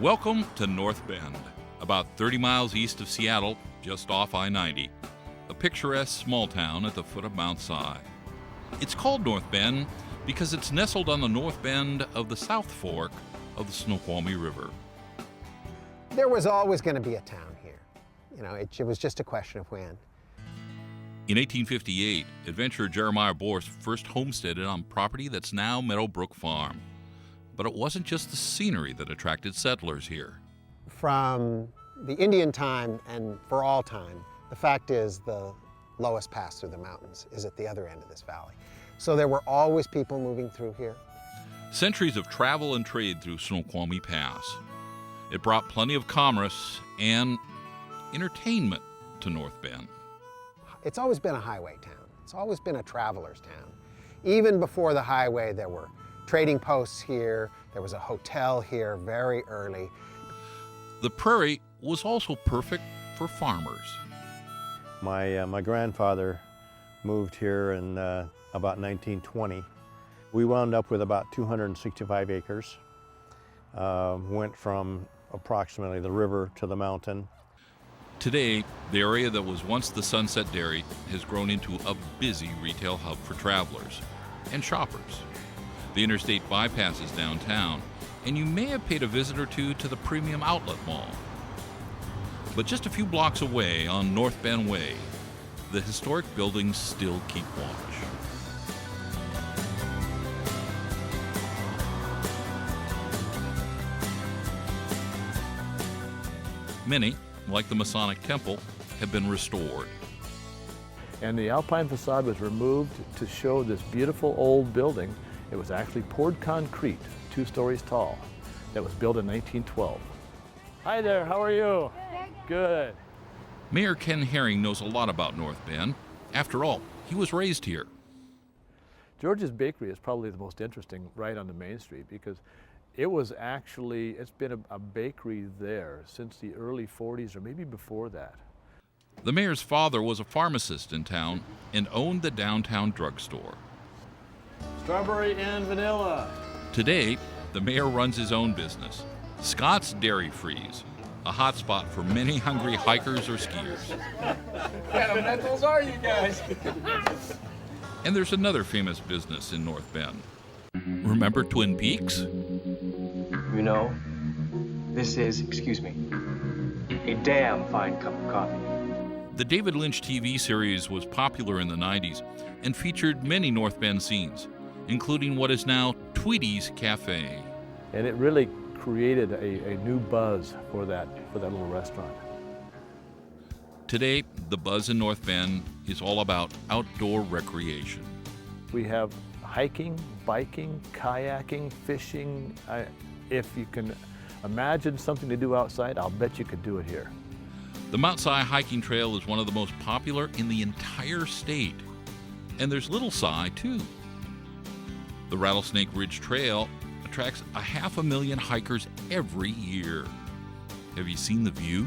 Welcome to North Bend, about 30 miles east of Seattle, just off I-90, a picturesque small town at the foot of Mount Si. It's called North Bend because it's nestled on the north bend of the South Fork of the Snoqualmie River. There was always going to be a town here. It was just a question of when. In 1858, adventurer Jeremiah Borst first homesteaded on property that's now Meadowbrook Farm. But it wasn't just the scenery that attracted settlers here. From the Indian time and for all time, the fact is the lowest pass through the mountains is at the other end of this valley. So there were always people moving through here. Centuries of travel and trade through Snoqualmie Pass. It brought plenty of commerce and entertainment to North Bend. It's always been a highway town. It's always been a traveler's town. Even before the highway, there were trading posts here. There was a hotel here very early. The prairie was also perfect for farmers. My grandfather moved here in about 1920. We wound up with about 265 acres. Went from approximately the river to the mountain. Today, the area that was once the Sunset Dairy has grown into a busy retail hub for travelers and shoppers. The interstate bypasses downtown, and you may have paid a visit or two to the Premium Outlet Mall. But just a few blocks away on North Bend Way, the historic buildings still keep watch. Many, like the Masonic Temple, have been restored. And the Alpine facade was removed to show this beautiful old building. It was actually poured concrete, 2 stories tall, that was built in 1912. Hi there, how are you? Good. Mayor Ken Herring knows a lot about North Bend. After all, he was raised here. George's Bakery is probably the most interesting right on the main street because it's been a bakery there since the early 40s or maybe before that. The mayor's father was a pharmacist in town and owned the downtown drugstore. Strawberry and vanilla. Today, the mayor runs his own business, Scott's Dairy Freeze, a hotspot for many hungry hikers or skiers. What kind of mentals are you guys? And there's another famous business in North Bend. Remember Twin Peaks? You know, this is, excuse me, a damn fine cup of coffee. The David Lynch TV series was popular in the 90s and featured many North Bend scenes, including what is now Tweety's Cafe. And it really created a new buzz for that little restaurant. Today, the buzz in North Bend is all about outdoor recreation. We have hiking, biking, kayaking, fishing. If you can imagine something to do outside, I'll bet you could do it here. The Mount Si hiking trail is one of the most popular in the entire state. And there's Little Si, too. The Rattlesnake Ridge Trail attracts 500,000 hikers every year. Have you seen the view?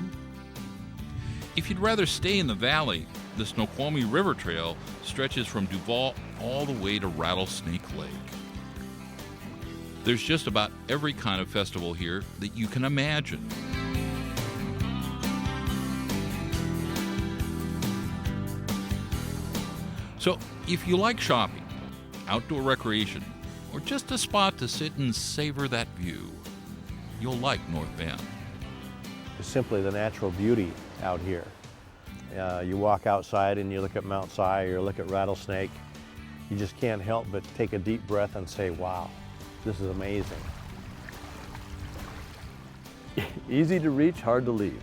If you'd rather stay in the valley, the Snoqualmie River Trail stretches from Duval all the way to Rattlesnake Lake. There's just about every kind of festival here that you can imagine. So, if you like shopping, outdoor recreation, or just a spot to sit and savor that view, you'll like North Bend. It's simply the natural beauty out here. You walk outside and you look at Mount Si or you look at Rattlesnake, you just can't help but take a deep breath and say, wow, this is amazing. Easy to reach, hard to leave.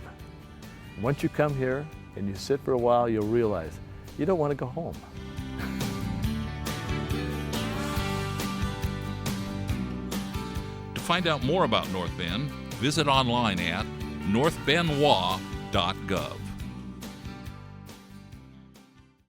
Once you come here and you sit for a while, you'll realize you don't want to go home. To find out more about North Bend, visit online at northbendwa.gov.